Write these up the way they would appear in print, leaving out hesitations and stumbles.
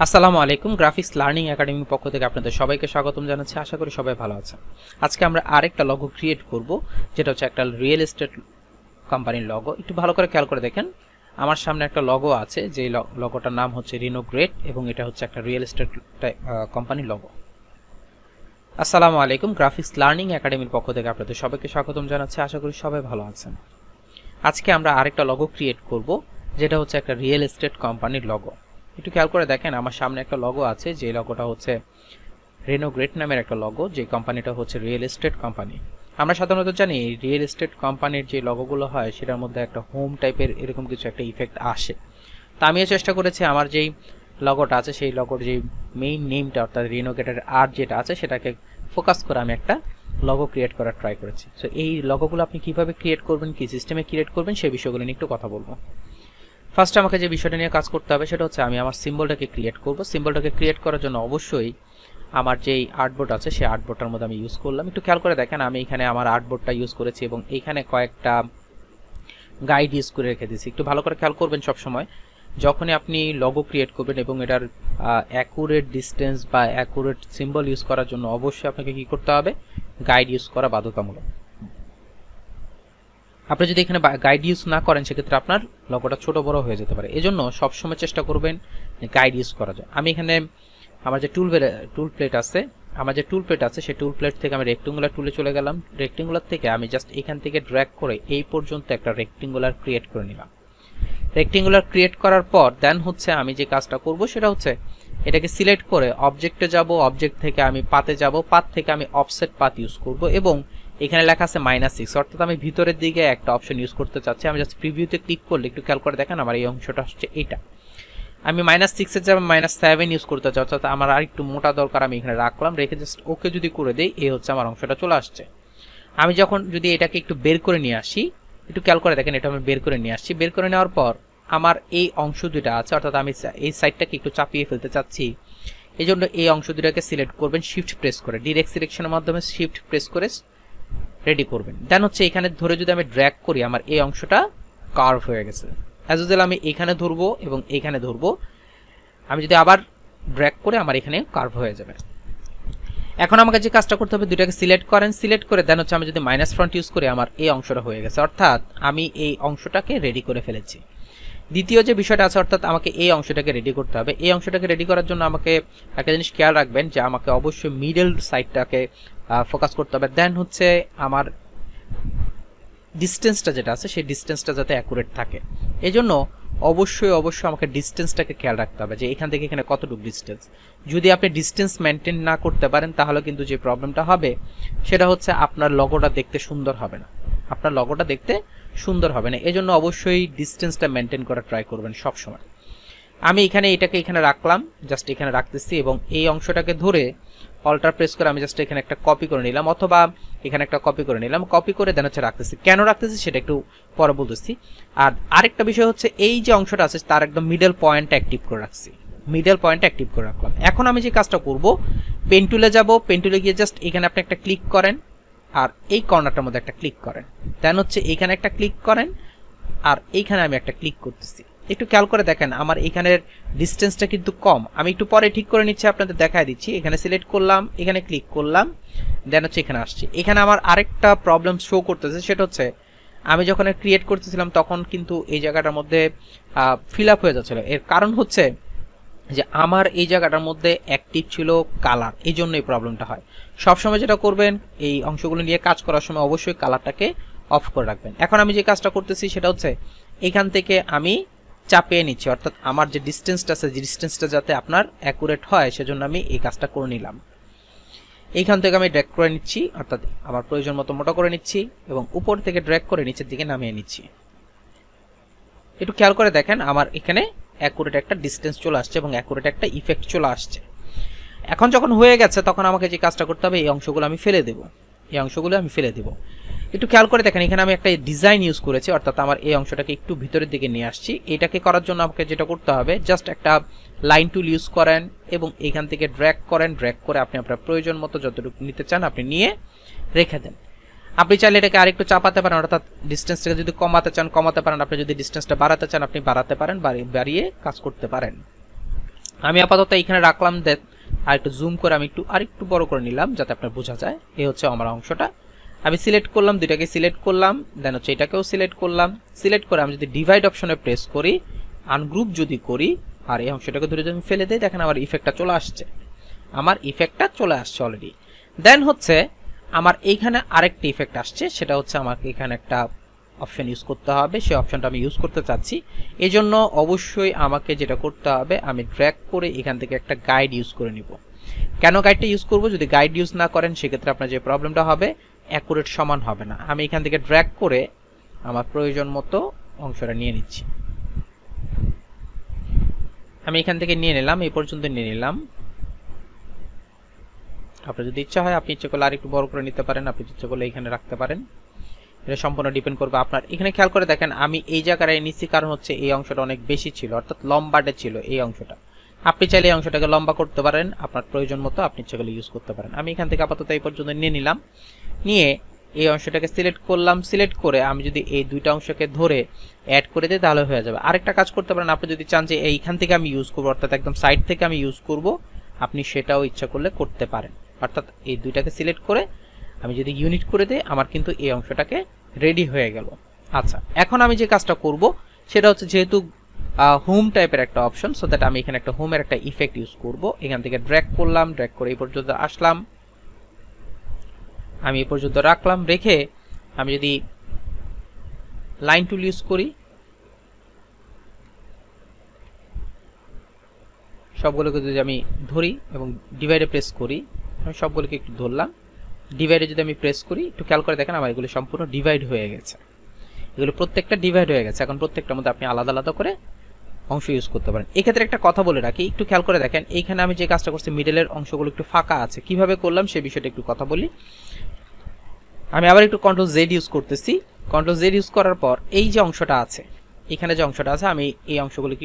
আসসালামু আলাইকুম graphics learning একাডেমির পক্ষ থেকে আপনাদের সবাইকে স্বাগতম জানাচ্ছি। আশা করি সবাই ভালো আছেন। আজকে আমরা আরেকটা লগো ক্রিয়েট করব, যেটা হচ্ছে একটা রিয়েল এস্টেট কোম্পানির লগো। একটু ভালো করে খেয়াল করে দেখেন, আমার সামনে একটা লগো আছে, যে লগোটার নাম হচ্ছে রিনোগ্রেট এবং এটা হচ্ছে একটা রিয়েল এস্টেট কোম্পানির লগো। আসসালামু আলাইকুম গ্রাফিক্স লার্নিং একাডেমির পক্ষ থেকে আপনাদের সবাইকে স্বাগতম জানাচ্ছি। আশা করি সবাই ভালো আছেন। আজকে আমরা আরেকটা লগো ক্রিয়েট করব, যেটা হচ্ছে একটা রিয়েল এস্টেট কোম্পানির লগো। একটু খেয়াল করে দেখেন, আমার সামনে একটা লগো আছে, যে লগোটা হচ্ছে রিনোগ্রেট নামের একটা লগো। যে কোম্পানিটা হচ্ছে রিয়েল এস্টেট কোম্পানি। আমরা সাধারণত জানি রিয়েল এস্টেট কোম্পানির যে লগোগুলো হয় সেটার মধ্যে একটা হোম টাইপের এরকম কিছু একটা ইফেক্ট আসে। তা আমিও চেষ্টা করেছি আমার যেই লগোটা আছে সেই লগোর যে মেইন নেমটা অর্থাৎ রিনোগ্রেটের আর যেটা আছে সেটাকে ফোকাস করে আমি একটা লগো ক্রিয়েট করার ট্রাই করেছি। সো এই লগোগুলো আপনি কিভাবে ক্রিয়েট করবেন, কি সিস্টেমে ক্রিয়েট করবেন, সেই বিষয়গুলো নিয়ে একটু কথা বলবো। ফার্স্ট আমাকে যে বিষয়টা নিয়ে কাজ করতে হবে সেটা হচ্ছে আমি আমার সিম্বলটাকে ক্রিয়েট করব। সিম্বলটাকে ক্রিয়েট করার জন্য অবশ্যই আমার যেই আর্টবোর্ড আছে সেই আর্টবোর্ডটার মধ্যে আমি ইউজ করলাম। একটু খেয়াল করে দেখেন, আমি এখানে আমার আর্টবোর্ডটা ইউজ করেছি এবং এইখানে কয়েকটা গাইড ইউজ করে রেখে দিয়েছি। একটু ভালো করে খেয়াল করবেন, সবসময় যখনই আপনি লগো ক্রিয়েট করবেন এবং এটার অ্যাকুরেট ডিস্টেন্স বা অ্যাকুরেট সিম্বল ইউজ করার জন্য অবশ্যই আপনাকে কি করতে হবে, গাইড ইউজ করা বাধ্যতামূলক। আপনি যদি এখানে গাইড ইউজ না করেন সেক্ষেত্রে আপনার লগোটা ছোট বড় হয়ে যেতে পারে। এজন্য সবসময় চেষ্টা করবেন গাইড ইউজ করা যায়। আমি এখানে আমার যে টুল প্লেট আছে সেই টুল প্লেট থেকে আমি রেক্টেঙ্গুলার টুলে চলে গেলাম। রেক্টেঙ্গুলার থেকে আমি জাস্ট এখান থেকে ড্র্যাগ করে এই পর্যন্ত একটা রেক্টেঙ্গুলার ক্রিয়েট করে নিলাম। রেক্টেঙ্গুলার ক্রিয়েট করার পর দেন হচ্ছে আমি যে কাজটা করব সেটা হচ্ছে এটাকে সিলেক্ট করে অবজেক্টে যাব, অবজেক্ট থেকে আমি পাতে যাব, পাত থেকে আমি অফসেট পাত ইউজ করব এবং এখানে লেখা আছে -6, অর্থাৎ আমি ভিতরের দিকে একটা অপশন ইউজ করতে চাচ্ছি। আমি জাস্ট প্রিভিউতে ক্লিক করলে একটু খেয়াল করে দেখেন আমার এই অংশটা হচ্ছে এটা। আমি -6 এর জায়গায় -7 ইউজ করতে চাচ্ছি, অর্থাৎ আমার আর একটু মোটা দরকার, আমি এখানে রাখলাম, রেখে জাস্ট ওকে যদি করে দেই এই হচ্ছে আমার অংশটা চলে আসছে। আমি যখন যদি এটাকে একটু বের করে নিয়ে আসি, একটু খেয়াল করে দেখেন, এটা আমি বের করে নিয়ে আসছি। বের করে নেওয়ার পর আমার এই অংশ দুটা আছে, অর্থাৎ আমি এই সাইডটাকে একটু চাপিয়ে ফেলতে চাচ্ছি। এই জন্য এই অংশ দুটাকে সিলেক্ট করবেন শিফট প্রেস করে, ডিরেক্ট সিলেকশনের মাধ্যমে শিফট প্রেস করে রেডি করবেন। দেন হচ্ছে এখানে ধরে যদি আমি ড্র্যাগ করি আমার এই অংশটা কার্ভ হয়ে গেছে। অ্যাজ ইউজুয়াল আমি এখানে ধরবো এবং এখানে ধরবো, আমি যদি আবার ড্র্যাগ করে আমার এখানে কার্ভ হয়ে যাবে। এখন আমাকে যে কাজটা করতে হবে, দুটাকে সিলেক্ট করেন, সিলেক্ট করে দেন হচ্ছে আমি যদি মাইনাস ফ্রন্ট ইউজ করি আমার এই অংশটা হয়ে গেছে, অর্থাৎ আমি এই অংশটাকে রেডি করে ফেলেছি। দ্বিতীয় যে বিষয়টা আছে, অর্থাৎ আমাকে এই অংশটাকে রেডি করতে হবে। এই অংশটাকে রেডি করার জন্য আমাকে একটা জিনিস খেয়াল রাখবেন যে আমাকে অবশ্যই মিডল সাইডটাকে ফোকাস করতে হবে। দেন হচ্ছে আমার ডিস্টেন্সটা যেটা আছে সেই ডিস্টেন্সটা যাতে অ্যাকুরেট থাকে, এই জন্য অবশ্যই আমাকে ডিস্টেন্সটাকে খেয়াল রাখতে হবে যে এখান থেকে এখানে কতটুকু ডিস্টেন্স। যদি আপনি ডিস্টেন্স মেনটেন না করতে পারেন তাহলে কিন্তু যে প্রবলেমটা হবে সেটা হচ্ছে আপনার লগোটা দেখতে সুন্দর হবে না, এই জন্য অবশ্যই ডিস্টেন্সটা মেনটেন করা ট্রাই করবেন সব সময়। আমি এটাকে এখানে রাখলাম, জাস্ট এখানে রাখতেছি এবং এই অংশটাকে ধরে অল্টার প্রেস করে আমি জাস্ট এখানে একটা কপি করে নিলাম, অথবা এখানে একটা কপি করে নিলাম। কপি করে দেন হচ্ছে রাখতেছি। কেন রাখতেছি সেটা একটু পরে বলতেছি। আর আরেকটা বিষয় হচ্ছে এই যে অংশটা আছে তার একদম মিডল পয়েন্টটা অ্যাক্টিভ করে রাখছি, রাখলাম। এখন আমি যে কাজটা করব, পেন টুলে যাব, পেন টুলে গিয়ে জাস্ট এখানে আপনি একটা ক্লিক করেন আর এই কর্নারটার মধ্যে একটা ক্লিক করেন, দেন হচ্ছে এখানে একটা ক্লিক করেন আর এইখানে আমি একটা ক্লিক করতেছি। একটু খেয়াল করে দেখেন আমার এখানের ডিস্টেন্সটা কিন্তু কম, আমি একটু পরে ঠিক করে নিচ্ছি, আপনাদের দেখায় দিচ্ছি। এখানে সিলেক্ট করলাম, এখানে ক্লিক করলাম, দেন হচ্ছে এখানে আসছি। এখানে আমার আরেকটা প্রবলেম শো করতেছে, সেটা হচ্ছে আমি যখন ক্রিয়েট করতেছিলাম তখন কিন্তু এই জায়গাটার মধ্যে ফিল আপ হয়ে যাচ্ছিল। এর কারণ হচ্ছে যে আমার এই জায়গাটার মধ্যে অ্যাক্টিভ ছিল কালার, এই জন্য এই প্রবলেমটা হয়। সবসময় যেটা করবেন, এই অংশগুলো নিয়ে কাজ করার সময় অবশ্যই কালারটাকে অফ করে রাখবেন। এখন আমি যে কাজটা করতেছি সেটা হচ্ছে এখান থেকে আমি চাপিয়ে নিচ্ছি, অর্থাৎ আমার যে ডিস্টেন্সটা আছে, যে ডিস্টেন্সটা যাতে আপনার অ্যাকুরেট হয় সেজন্য আমি এই কাজটা করে নিলাম। এইখান থেকে আমি ড্র্যাগ করে নিচ্ছি, অর্থাৎ আমার প্রয়োজন মতো মোটা করে নিচ্ছি এবং উপর থেকে ড্র্যাগ করে নিচের দিকে নামিয়ে নিচ্ছি। একটু খেয়াল করে দেখেন আমার এখানে অ্যাকুরেট একটা ডিস্টেন্স চলে আসছে এবং অ্যাকুরেট একটা ইফেক্ট চলে আসছে। এখন যখন হয়ে গেছে তখন আমাকে যে কাজটা করতে হবে, এই অংশগুলো আমি ফেলে দেব। একটু খেয়াল করে দেখেন এখানে আমি একটা ডিজাইন ইউজ করেছি, অর্থাৎ আমার এই অংশটাকে একটু ভিতরের দিকে নিয়ে আসছি। এটাকে করার জন্য আমাকে যেটা করতে হবে, জাস্ট একটা লাইন টুল ইউজ করেন এবং এখান থেকে ড্র্যাগ করে আপনি আপনার প্রয়োজন মতো যতটুকু নিতে চান আপনি নিয়ে রেখে দেন। আপনি চাইলে এটাকে আরেকটু চাপাতে পারেন, অর্থাৎ ডিস্টেন্সটাকে যদি কমাতে চান কমাতে পারেন, আপনি যদি ডিস্টেন্সটা বাড়াতে চান আপনি বাড়াতে পারেন, বাড়িয়ে কাজ করতে পারেন। আমি আপাতত এখানে রাখলাম। দেন আর একটু জুম করে আমি আরেকটু বড় করে নিলাম যাতে আপনার বোঝা যায়। এই হচ্ছে আমার অংশটা। আমি সিলেক্ট করলাম, দুইটাকে সিলেক্ট করলাম, দেন হচ্ছে এটাকেও সিলেক্ট করলাম। সিলেক্ট করে আমি যদি ডিভাইড অপশনে প্রেস করি, আনগ্রুপ যদি করি, আর এই অংশটাকে ধরে যদি ফেলে দেই, দেখেন আমার ইফেক্টটা চলে আসছে। অলরেডি। দেন হচ্ছে আমার এইখানে আরেকটা ইফেক্ট আসছে, সেটা হচ্ছে আমাকে এখানে একটা অপশন ইউজ করতে হবে। সেই অপশনটা আমি ইউজ করতে চাচ্ছি। এই জন্য অবশ্যই আমাকে যেটা করতে হবে, আমি ড্র্যাগ করে এখান থেকে একটা গাইড ইউজ করে নিব। কেন গাইডটা ইউজ করব? যদি গাইড ইউজ না করেন সেক্ষেত্রে আপনার যে প্রবলেমটা হবে, অ্যাকুরেট সমান হবে না। আমি এখান থেকে ড্র্যাগ করে আমার প্রয়োজন মতো অংশটা নিয়ে নিচ্ছি। আমি এখান থেকে নিয়ে নিলাম, এই পর্যন্ত নিয়ে নিলাম। আপনার যদি ইচ্ছা হয়, আপনি ইচ্ছা করলে আর একটু বড় করে নিতে পারেন, আপনি ইচ্ছা করলে এখানে রাখতে পারেন। এটা সম্পূর্ণ ডিপেন্ড করবে আপনার। এখানে খেয়াল করে দেখেন, আমি এই জায়গায় নিচ্ছি কারণ হচ্ছে এই অংশটা অনেক বেশি ছিল, অর্থাৎ লম্বাটে ছিল এই অংশটা। আপনি চাইলে এই অংশটাকে লম্বা করতে পারেন, আপনার প্রয়োজন মতো আপনি ইচ্ছা করলে ইউজ করতে পারেন। আমি এখান থেকে আপাতত এই পর্যন্ত নিয়ে নিলাম। নিয়ে এই অংশটাকে সিলেক্ট করলাম। সিলেক্ট করে আমি যদি এই দুইটা অংশকে ধরে অ্যাড করে দিই তাহলে হয়ে যাবে। আরেকটা কাজ করতে পারেন, আপনি যদি চান যে এইখান থেকে আমি ইউজ করবো, অর্থাৎ একদম সাইড থেকে আমি ইউজ করব, আপনি সেটাও ইচ্ছা করলে করতে পারেন। অর্থাৎ এই দুইটাকে সিলেক্ট করে আমি যদি ইউনিট করে দিই, আমার কিন্তু এই অংশটাকে রেডি হয়ে গেল। আচ্ছা, এখন আমি যে কাজটা করব সেটা হচ্ছে, যেহেতু হোম টাইপের একটা অপশন, সো দ্যাট আমি এখানে একটা হোমের একটা ইফেক্ট ইউজ করব। এখান থেকে ড্র্যাগ করলাম, ড্র্যাগ করে এই পর্যন্ত আসলাম, আমি এই পর্যন্ত রাখলাম। রেখে আমি যদি লাইন টুল ইউজ করি, সবগুলোকে যদি আমি ধরি এবং ডিভাইডে প্রেস করি, আমি সবগুলোকে একটু ধরলাম, ডিভাইডে যদি আমি প্রেস করি, একটু খেয়াল করে দেখেন আমার এগুলো সম্পূর্ণ ডিভাইড হয়ে গেছে। এগুলো প্রত্যেকটা ডিভাইড হয়ে গেছে। এখন প্রত্যেকটার মধ্যে আপনি আলাদা আলাদা করে অংশ ইউজ করতে পারেন। এক্ষেত্রে একটা কথা বলে রাখি, একটু খেয়াল করে দেখেন, এইখানে আমি যে কাজটা করছি মিডলের অংশগুলো একটু ফাঁকা আছে। কিভাবে করলাম সে বিষয়টা একটু কথা বলি। আমি আবার একটু কন্ট্রোল জেড ইউজ করতেছি। কন্ট্রোল জেড ইউজ করার পর এই যে অংশটা আছে, এখানে যে অংশটা আছে, আমি এই অংশগুলোকে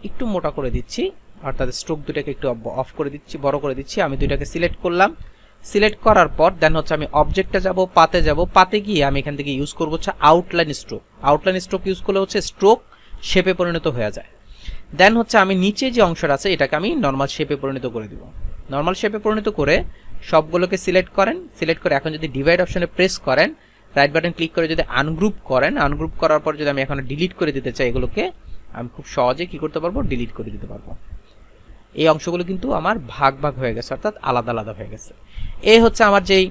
একটু মোটা করে দিচ্ছি, অর্থাৎ স্ট্রোক দুটাকে একটু অফ করে দিচ্ছি, বড় করে দিচ্ছি। আমি দুইটাকে সিলেক্ট করলাম। সিলেক্ট করার পর দেন হচ্ছে আমি অবজেক্টে যাব, পাতে যাব। পাতে গিয়ে আমি এখান থেকে ইউজ করবো হচ্ছে outline stroke. Outline stroke use করলে হচ্ছে স্ট্রোক শেপে পরিণত হয়ে যায়। দেন হচ্ছে আমি নিচে যে অংশটা আছে এটাকে আমি নর্মাল শেপে পরিণত করে দিব। নর্মাল শেপে পরিণত করে সবগুলোকে সিলেক্ট করেন। সিলেক্ট করে এখন যদি ডিভাইড অপশনে প্রেস করেন, রাইট বাটন ক্লিক করে যদি আনগ্রুপ করেন, আনগ্রুপ করার পর যদি আমি এখন ডিলিট করে দিতে চাই, এগুলোকে আমি খুব সহজে কি করতে পারবো, ডিলিট করে দিতে পারবো। এই অংশগুলো কিন্তু আমার ভাগ ভাগ হয়ে গেছে, অর্থাৎ আলাদা আলাদা হয়ে গেছে। এই হচ্ছে আমার যেই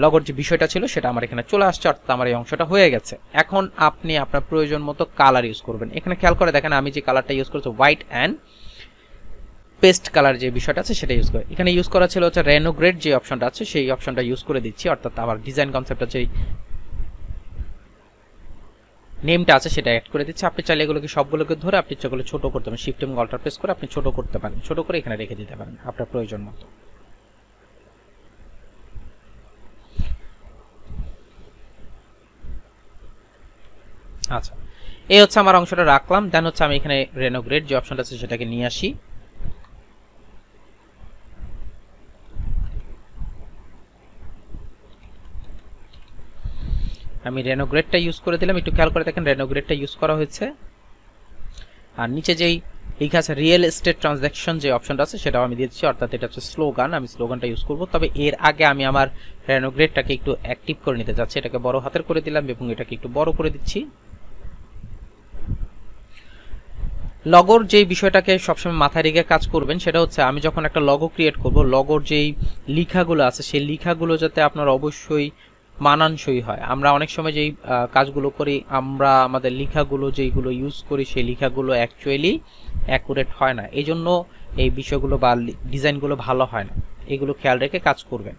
লগোর যে বিষয়টা ছিল সেটা আমার এখানে চলে আসছে, অর্থাৎ আমার এই অংশটা হয়ে গেছে। এখন আপনি আপনার প্রয়োজন মতো কালার ইউজ করবেন। এখানে খেয়াল করে দেখেন, আমি যে কালারটা ইউজ করছি হোয়াইট অ্যান্ড পেস্ট কালার যে বিষয়টা আছে সেটা ইউজ করে। এখানে ইউজ করা ছিল হচ্ছে রেনোগ্রেড যে অপশনটা আছে সেই অপশনটা ইউজ করে দিচ্ছি, অর্থাৎ আমার ডিজাইন কনসেপ্টটা যে নেমটা আছে সেটা অ্যাড করে দিচ্ছি। আপনি চাইলে এগুলোকে সবগুলোকে ধরে আপনি ইচ্ছা করলে ছোট করতে পারেন, শিফট এবং অল্টার প্রেস করে আপনি ছোট করতে পারেন, ছোট করে এখানে রেখে দিতে পারেন আপনার প্রয়োজন মতো। আচ্ছা, এই হচ্ছে আমার অংশটা রাখলাম। দেন হচ্ছে আমি এখানে রেনোগ্রেড যে অপশনটা আছে সেটাকে নিয়ে আসি। আমি রেনোগ্রেডটা ইউজ করে দিলাম। একটু খেয়াল করে দেখেন রেনোগ্রেডটা ইউজ করা হয়েছে। আর নিচে যেই লেখা আছে রিয়েল এস্টেট ট্রানজ্যাকশন যে অপশনটা আছে সেটাও আমি দিয়েছি, অর্থাৎ এটা হচ্ছে স্লোগান। আমি স্লোগানটা ইউজ করব। তবে এর আগে আমি আমার রেনোগ্রেডটাকে একটু অ্যাক্টিভ করে নিতে চাচ্ছি। এটাকে বড় হাতের করে দিলাম এবং এটাকে একটু বড় করে দিচ্ছি। লগোর যেই বিষয়টাকে সবসময় মাথায় রেখে কাজ করবেন সেটা হচ্ছে, আমি যখন একটা লগো ক্রিয়েট করব, লগোর যেই লেখাগুলো আছে সেই লেখাগুলো যাতে আপনার অবশ্যই মানানসই হয়। আমরা অনেক সময় যেই কাজগুলো করি, আমরা আমাদের লেখাগুলো যেইগুলো ইউজ করি সেই লেখাগুলো অ্যাকচুয়ালি অ্যাকুরেট হয় না। এই জন্য এই বিষয়গুলো বা ডিজাইনগুলো ভালো হয় না, এগুলো খেয়াল রেখে কাজ করবেন।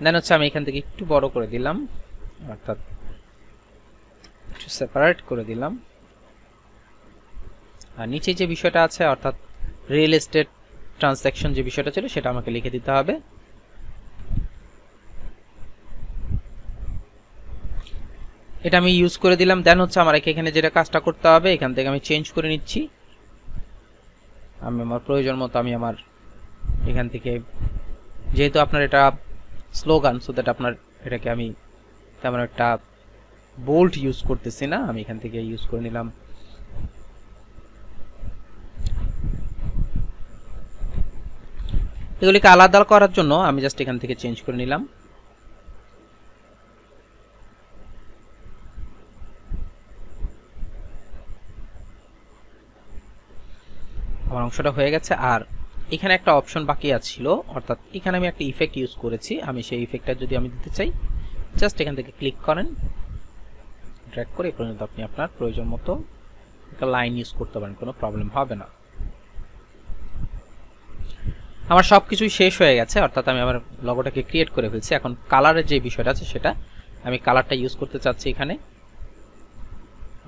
দেন হচ্ছে আমি এখান থেকে একটু বড় করে দিলাম, অর্থাৎ একটু সেপারেট করে দিলাম। আর নিচে যে বিষয়টা আছে, অর্থাৎ রিয়েল এস্টেট ট্রানজ্যাকশন যে বিষয়টা ছিল সেটা আমাকে লিখে দিতে হবে। এটা আমি ইউজ করে দিলাম। দেন হচ্ছে আমার এখানে যেটা কাজটা করতে হবে, এখান থেকে আমি চেঞ্জ করে নিচ্ছি। আমি আমার প্রয়োজন মতো আমি আমার এখান থেকে, যেহেতু আপনার এটা স্লোগান, সো দ্যাট আপনার এটাকে আমি তেমন একটা বোল্ড ইউজ করতেছি না, আমি এখান থেকে ইউজ করে নিলাম এগুলিকে আলাদা করার জন্য আমি জাস্ট এখান থেকে চেঞ্জ করে নিলাম। আমার অংশটা হয়ে গেছে। আর এখানে একটা অপশন বাকি ছিল, অর্থাৎ এখানে আমি একটা ইফেক্ট ইউজ করেছি, আমি সেই ইফেক্টটা যদি আমি দিতে চাই জাস্ট এখান থেকে ক্লিক করেন, ড্র্যাগ করে এই পর্যন্ত আপনি আপনার প্রয়োজন মতো একটা লাইন ইউজ করতে পারেন, কোনো প্রবলেম হবে না। আমার সবকিছুই শেষ হয়ে গেছে, অর্থাৎ আমি আমার লগোটাকে ক্রিয়েট করে ফেলছি। এখন কালারের যে বিষয়টা আছে সেটা আমি কালারটা ইউজ করতে চাচ্ছি। এখানে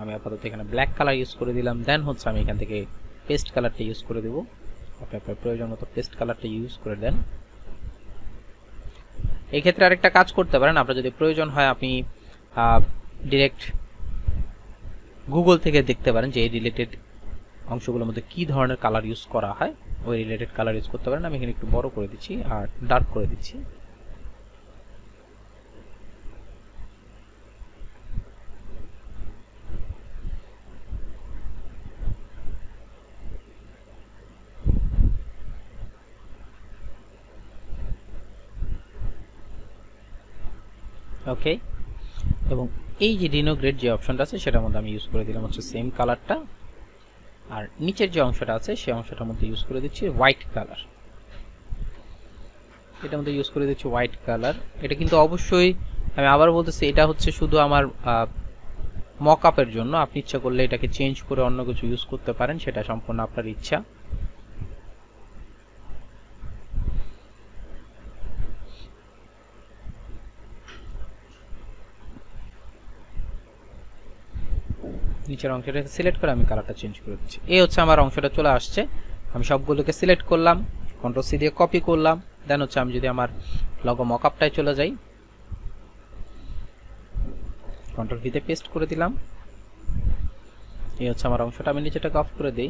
আমি আপাতত এখানে ব্ল্যাক কালার ইউজ করে দিলাম। দেন হচ্ছে আমি এখান থেকে পেস্ট কালারটা ইউজ করে দেব। আপনি আপনার প্রয়োজন মতো পেস্ট কালারটা ইউজ করে দেন। এই ক্ষেত্রে আরেকটা কাজ করতে পারেন, আপনার যদি প্রয়োজন হয় আপনি ডিরেক্ট গুগল থেকে দেখতে পারেন যে এই রিলেটেড অংশগুলোর মধ্যে কি ধরনের কালার ইউজ করা হয়, ওই রিলেটেড কালার ইউজ করতে পারেন। আমি এখানে একটু বড় করে দিচ্ছি আর ডার্ক করে দিচ্ছি। ওকে, এবং এই যে রিনোগ্রেড যে অপশনটা আছে সেটার মধ্যে আমি ইউজ করে দিলাম হচ্ছে সেম কালারটা, আর নিচের যে অংশটা আছে সেই অংশটার মধ্যে ইউজ করে দিচ্ছি হোয়াইট কালার। এটার মধ্যে ইউজ করে দিচ্ছি হোয়াইট কালার। এটা কিন্তু অবশ্যই আমি আবার বলতেছি, এটা হচ্ছে শুধু আমার মকআপের জন্য। আপনি ইচ্ছা করলে এটাকে চেঞ্জ করে অন্য কিছু ইউজ করতে পারেন, সেটা সম্পূর্ণ আপনার ইচ্ছা। নিচের অংশটা সিলেক্ট করে আমি কালারটা চেঞ্জ করে দিচ্ছি। এই হচ্ছে আমার অংশটা চলে আসছে। আমি সবগুলোকে সিলেক্ট করলাম, কন্ট্রোল সি দিয়ে কপি করলাম। দেন হচ্ছে আমি যদি আমার লগো মকআপটায় চলে যাই, কন্ট্রোল ভি তে পেস্ট করে দিলাম। এই হচ্ছে আমার অংশটা। আমি নিচেটাকে অফ করে দেই।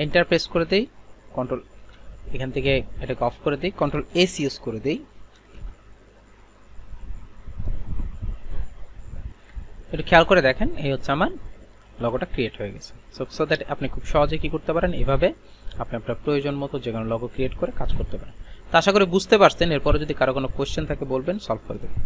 এন্টার প্রেস করে দেই, কন্ট্রোল এখান থেকে এটাকে অফ করে দিই, কন্ট্রোল এস ইউজ করে দিই। একটু খেয়াল করে দেখেন, এই হচ্ছে আমার লগোটা ক্রিয়েট হয়ে গেছে। সো দ্যাট আপনি খুব সহজে কি করতে পারেন, এভাবে আপনি আপনার প্রয়োজন মতো যে কোনো লগো ক্রিয়েট করে কাজ করতে পারেন। তো আশা করি বুঝতে পারছেন। এরপরে যদি কারো কোনো কোয়েশ্চেন থাকে বলবেন, সলভ করে দেবেন।